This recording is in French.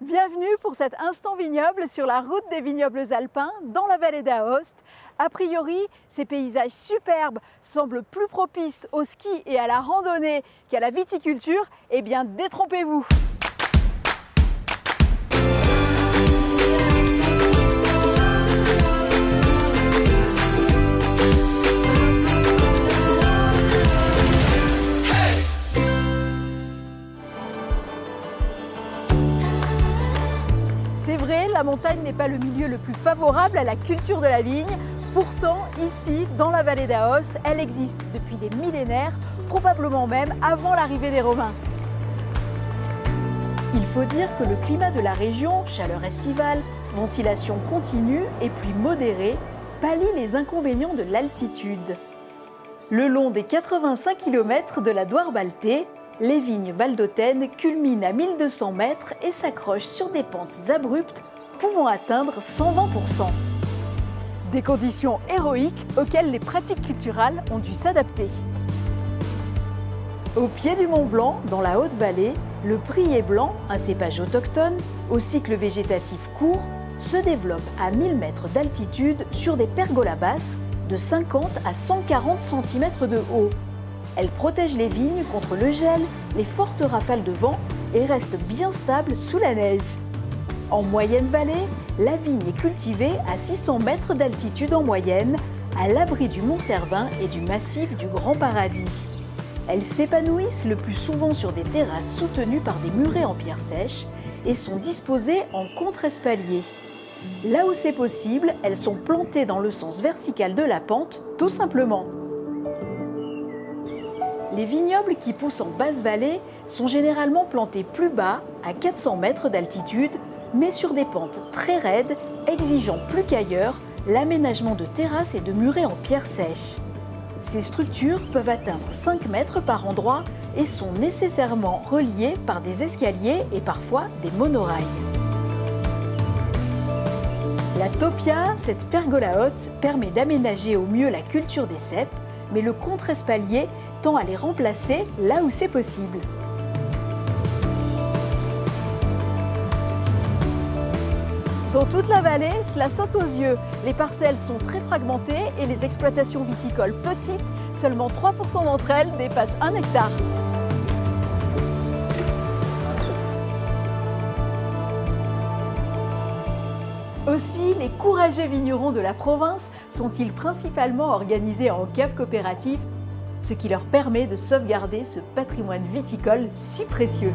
Bienvenue pour cet instant vignoble sur la route des vignobles alpins dans la vallée d'Aoste. A priori, ces paysages superbes semblent plus propices au ski et à la randonnée qu'à la viticulture. Eh bien, détrompez-vous! C'est vrai, la montagne n'est pas le milieu le plus favorable à la culture de la vigne. Pourtant, ici, dans la vallée d'Aoste, elle existe depuis des millénaires, probablement même avant l'arrivée des Romains. Il faut dire que le climat de la région, chaleur estivale, ventilation continue et pluie modérée, pallie les inconvénients de l'altitude. Le long des 85 km de la Doire-Baltée, les vignes valdôtaines culminent à 1200 mètres et s'accrochent sur des pentes abruptes pouvant atteindre 120%. Des conditions héroïques auxquelles les pratiques culturales ont dû s'adapter. Au pied du Mont Blanc, dans la Haute-Vallée, le Prié blanc, un cépage autochtone, au cycle végétatif court, se développe à 1000 mètres d'altitude sur des pergolas basses de 50 à 140 cm de haut. Elle protège les vignes contre le gel, les fortes rafales de vent et reste bien stable sous la neige. En moyenne vallée, la vigne est cultivée à 600 mètres d'altitude en moyenne, à l'abri du Mont Cervin et du massif du Grand Paradis. Elles s'épanouissent le plus souvent sur des terrasses soutenues par des murets en pierre sèche et sont disposées en contre-espalier. Là où c'est possible, elles sont plantées dans le sens vertical de la pente, tout simplement. Les vignobles qui poussent en basse vallée sont généralement plantés plus bas, à 400 mètres d'altitude, mais sur des pentes très raides, exigeant plus qu'ailleurs l'aménagement de terrasses et de murets en pierre sèche. Ces structures peuvent atteindre 5 mètres par endroit et sont nécessairement reliées par des escaliers et parfois des monorails. La topia, cette pergola haute, permet d'aménager au mieux la culture des cèpes, mais le contre-espalier tend à les remplacer là où c'est possible. Dans toute la vallée, cela saute aux yeux. Les parcelles sont très fragmentées et les exploitations viticoles petites, seulement 3% d'entre elles dépassent 1 hectare. Aussi, les courageux vignerons de la province sont-ils principalement organisés en caves coopératives, ce qui leur permet de sauvegarder ce patrimoine viticole si précieux.